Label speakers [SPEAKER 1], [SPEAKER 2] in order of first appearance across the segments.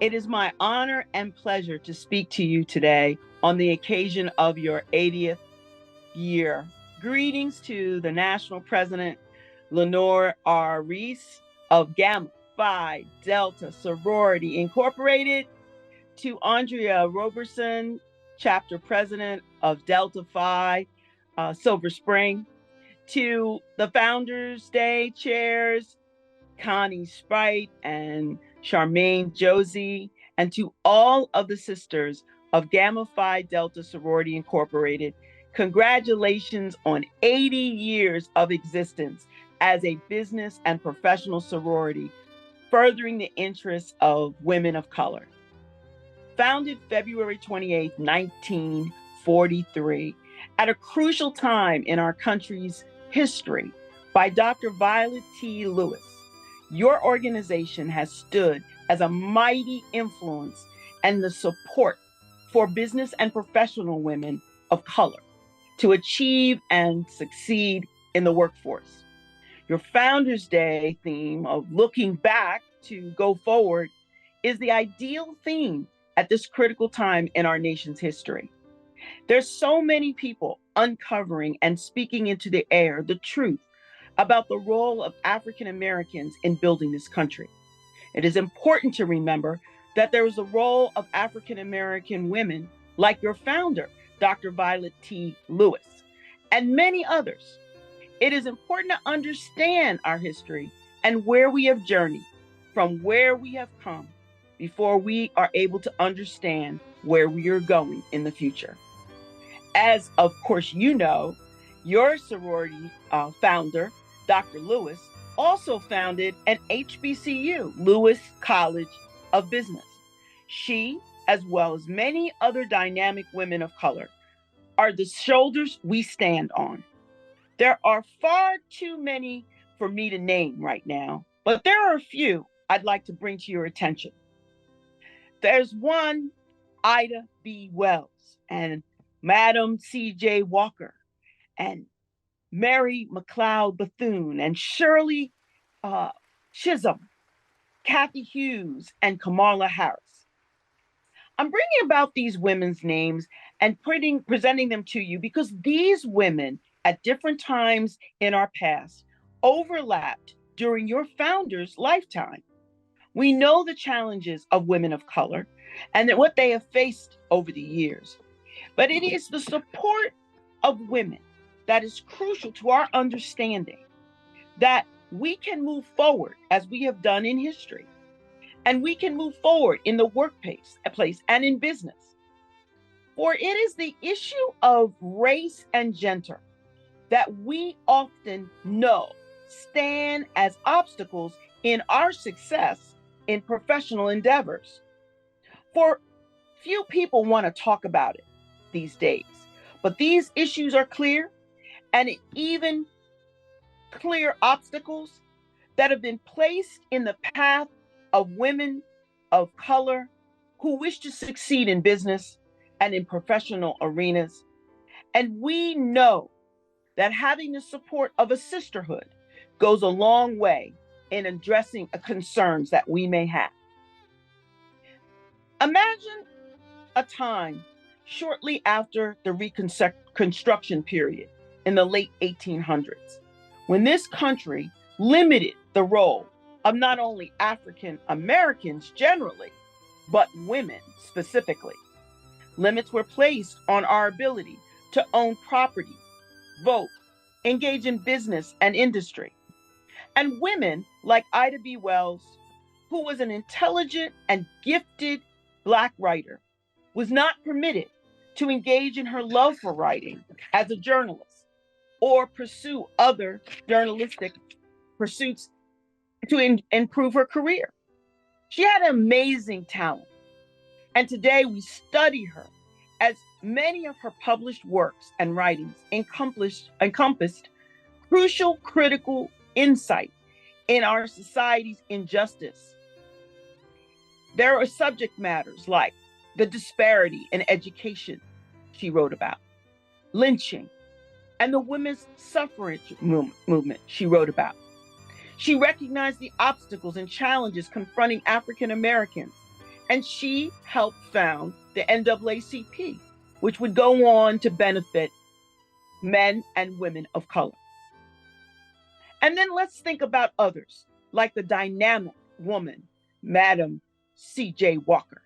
[SPEAKER 1] It is my honor and pleasure to speak to you today on the occasion of your 80th year. Greetings to the National President, Lenore R. Reese of Gamma Phi Delta Sorority Incorporated, to Andrea Roberson, Chapter President of Delta Phi Silver Spring, to the Founders Day chairs, Connie Sprite and Charmaine Josie, and to all of the sisters of Gamma Phi Delta Sorority Incorporated, congratulations on 80 years of existence as a business and professional sorority, furthering the interests of women of color. Founded February 28, 1943, at a crucial time in our country's history by Dr. Violet T. Lewis, your organization has stood as a mighty influence and the support for business and professional women of color to achieve and succeed in the workforce. Your Founders Day theme of looking back to go forward is the ideal theme at this critical time in our nation's history. There's so many people uncovering and speaking into the air the truth about the role of African Americans in building this country. It is important to remember that there is a role of African American women like your founder, Dr. Violet T. Lewis, and many others. It is important to understand our history and where we have journeyed, from where we have come, before we are able to understand where we are going in the future. As, of course, you know, your sorority founder, Dr. Lewis, also founded an HBCU, Lewis College of Business. She, as well as many other dynamic women of color, are the shoulders we stand on. There are far too many for me to name right now, but there are a few I'd like to bring to your attention. There's one, Ida B. Wells, and Madam C.J. Walker, and Mary McLeod Bethune, and Shirley Chisholm, Kathy Hughes, and Kamala Harris. I'm bringing about these women's names and presenting them to you because these women at different times in our past overlapped during your founder's lifetime. We know the challenges of women of color and that what they have faced over the years. But it is the support of women that is crucial to our understanding that we can move forward as we have done in history. And we can move forward in the workplace and in business. For it is the issue of race and gender that we often know stand as obstacles in our success in professional endeavors. For few people want to talk about it these days, but these issues are clear, and even clear obstacles that have been placed in the path of women of color who wish to succeed in business and in professional arenas. And we know that having the support of a sisterhood goes a long way in addressing concerns that we may have. Imagine a time shortly after the Reconstruction period in the late 1800s, when this country limited the role of not only African Americans generally, but women specifically. Limits were placed on our ability to own property, vote, engage in business and industry. And women like Ida B. Wells, who was an intelligent and gifted Black writer, was not permitted to engage in her love for writing as a journalist or pursue other journalistic pursuits to improve her career. She had an amazing talent. And today we study her as many of her published works and writings encompassed crucial critical insight in our society's injustice. There are subject matters like the disparity in education she wrote about, lynching, and the women's suffrage movement she wrote about. She recognized the obstacles and challenges confronting African Americans And she helped found the NAACP, which would go on to benefit men and women of color. And then let's think about others, like the dynamic woman, Madam C.J. Walker,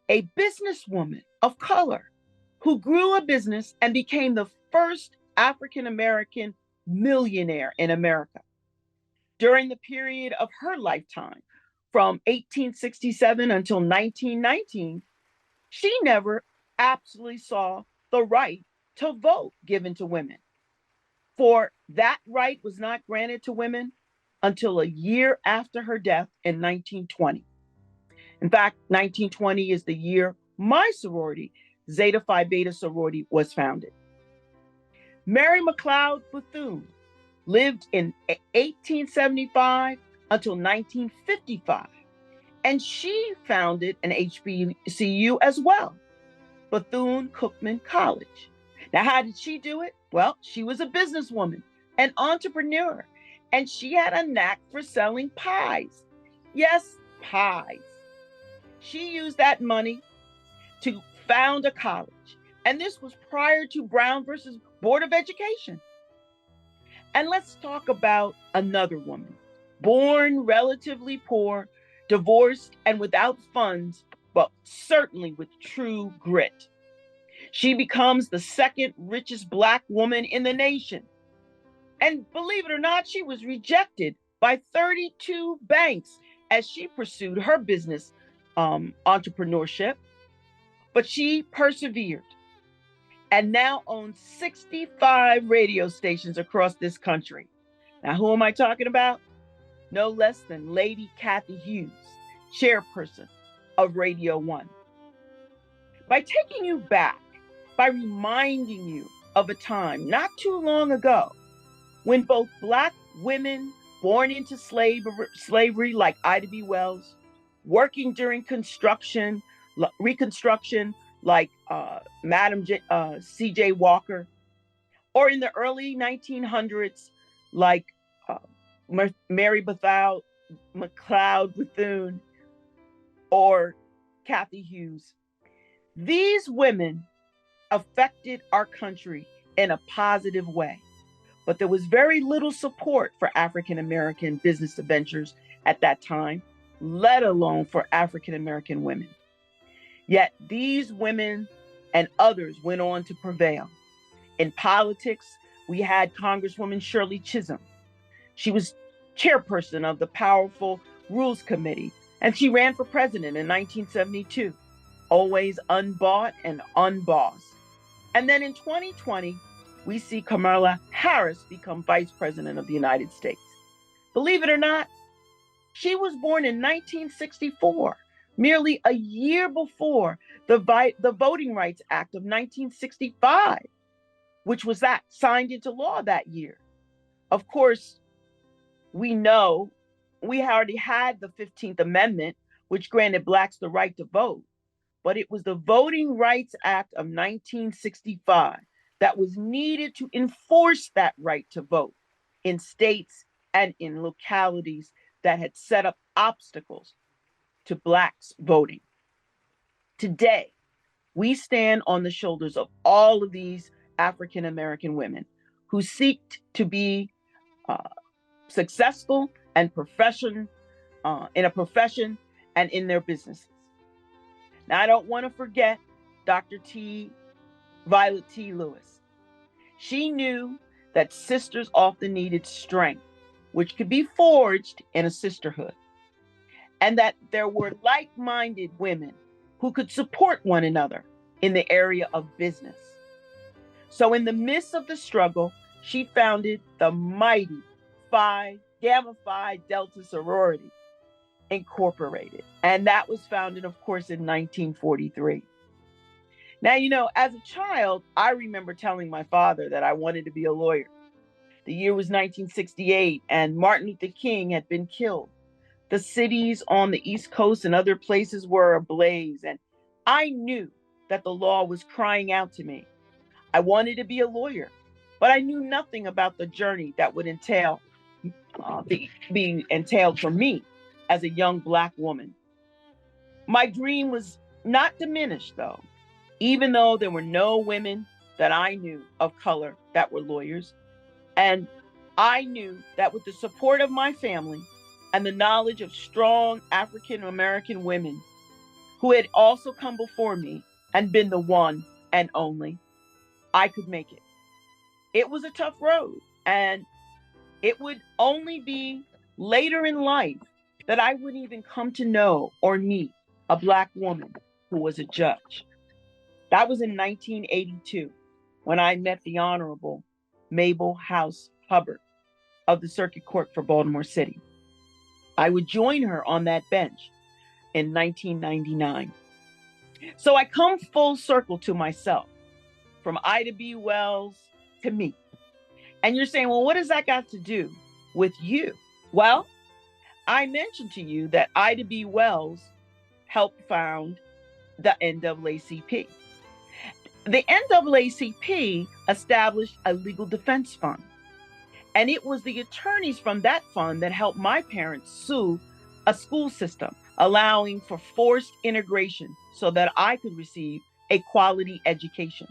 [SPEAKER 1] a businesswoman of color who grew a business and became the first African American millionaire in America. During the period of her lifetime, from 1867 until 1919, she never absolutely saw the right to vote given to women. For that right was not granted to women until a year after her death in 1920. In fact, 1920 is the year my sorority, Zeta Phi Beta sorority, was founded. Mary McLeod Bethune lived in 1875 until 1955, and she founded an HBCU as well, Bethune-Cookman College. Now, how did she do it? Well, she was a businesswoman, an entrepreneur, and she had a knack for selling pies. Yes, pies. She used that money to found a college, and this was prior to Brown versus Board of Education. And let's talk about another woman, born relatively poor, divorced, and without funds, but certainly with true grit. She becomes the second richest Black woman in the nation. And believe it or not, she was rejected by 32 banks as she pursued her business entrepreneurship. But she persevered and now owns 65 radio stations across this country. Now, who am I talking about? No less than Lady Cathy Hughes, chairperson of Radio One. By taking you back, by reminding you of a time not too long ago when both Black women born into slavery like Ida B. Wells, working during Reconstruction like Madam C.J. Walker, or in the early 1900s like Mary McLeod Bethune, or Cathy Hughes. These women affected our country in a positive way, but there was very little support for African American business ventures at that time, let alone for African American women. Yet these women and others went on to prevail. In politics, we had Congresswoman Shirley Chisholm. She was chairperson of the powerful Rules Committee, and she ran for president in 1972, always unbought and unbossed. And then in 2020, we see Kamala Harris become vice president of the United States. Believe it or not, she was born in 1964, merely a year before the Voting Rights Act of 1965, which was signed into law that year. Of course, we know we already had the 15th Amendment, which granted Blacks the right to vote, but it was the Voting Rights Act of 1965 that was needed to enforce that right to vote in states and in localities that had set up obstacles to Blacks voting. Today, we stand on the shoulders of all of these African American women who seek to be successful and in a profession and in their businesses. Now, I don't want to forget Dr. Violet T. Lewis. She knew that sisters often needed strength, which could be forged in a sisterhood, and that there were like-minded women who could support one another in the area of business. So in the midst of the struggle, she founded the mighty Gamma Phi Delta Sorority Incorporated. And that was founded, of course, in 1943. Now, as a child, I remember telling my father that I wanted to be a lawyer. The year was 1968, and Martin Luther King had been killed. The cities on the East Coast and other places were ablaze, and I knew that the law was crying out to me. I wanted to be a lawyer, but I knew nothing about the journey that would be entailed for me as a young Black woman. My dream was not diminished, though, even though there were no women that I knew of color that were lawyers. And I knew that with the support of my family and the knowledge of strong African American women who had also come before me and been the one and only, I could make it. It was a tough road, and it would only be later in life that I would even come to know or meet a Black woman who was a judge. That was in 1982 when I met the Honorable Mabel House Hubbard of the Circuit Court for Baltimore City. I would join her on that bench in 1999. So I come full circle to myself, from Ida B. Wells to me. And you're saying, well, what does that got to do with you? Well, I mentioned to you that Ida B. Wells helped found the NAACP. The NAACP established a legal defense fund. And it was the attorneys from that fund that helped my parents sue a school system, allowing for forced integration so that I could receive a quality education.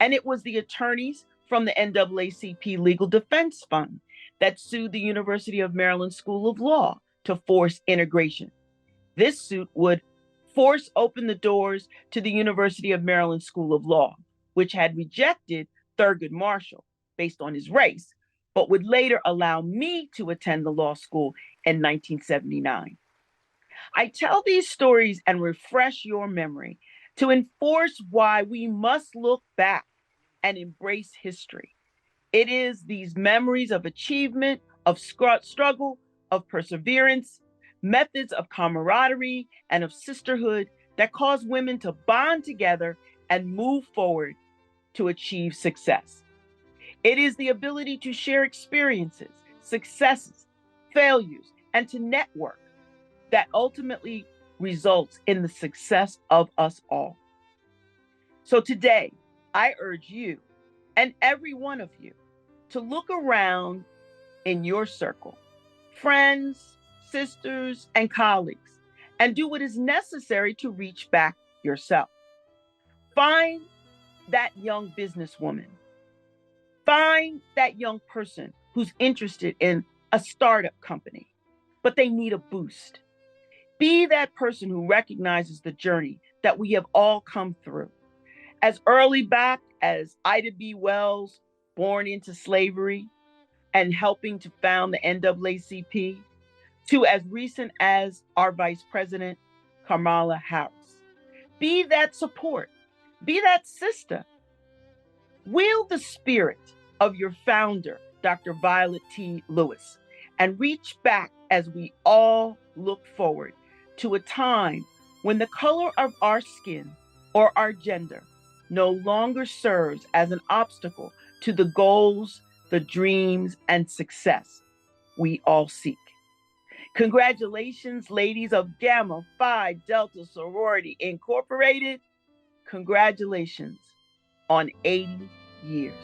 [SPEAKER 1] And it was the attorneys from the NAACP Legal Defense Fund that sued the University of Maryland School of Law to force integration. This suit would force open the doors to the University of Maryland School of Law, which had rejected Thurgood Marshall based on his race, but would later allow me to attend the law school in 1979. I tell these stories and refresh your memory to enforce why we must look back and embrace history. It is these memories of achievement, of struggle, of perseverance, methods of camaraderie and of sisterhood that cause women to bond together and move forward to achieve success. It is the ability to share experiences, successes, failures, and to network that ultimately results in the success of us all. So today, I urge you and every one of you to look around in your circle, friends, sisters, and colleagues, and do what is necessary to reach back yourself. Find that young businesswoman. Find that young person who's interested in a startup company, but they need a boost. Be that person who recognizes the journey that we have all come through. As early back as Ida B. Wells, born into slavery and helping to found the NAACP, to as recent as our Vice President, Kamala Harris. Be that support. Be that sister. Wield the spirit of your founder, Dr. Violet T. Lewis, and reach back as we all look forward to a time when the color of our skin or our gender no longer serves as an obstacle to the goals, the dreams, and success we all seek. Congratulations, ladies of Gamma Phi Delta Sorority Incorporated. Congratulations on 80 years.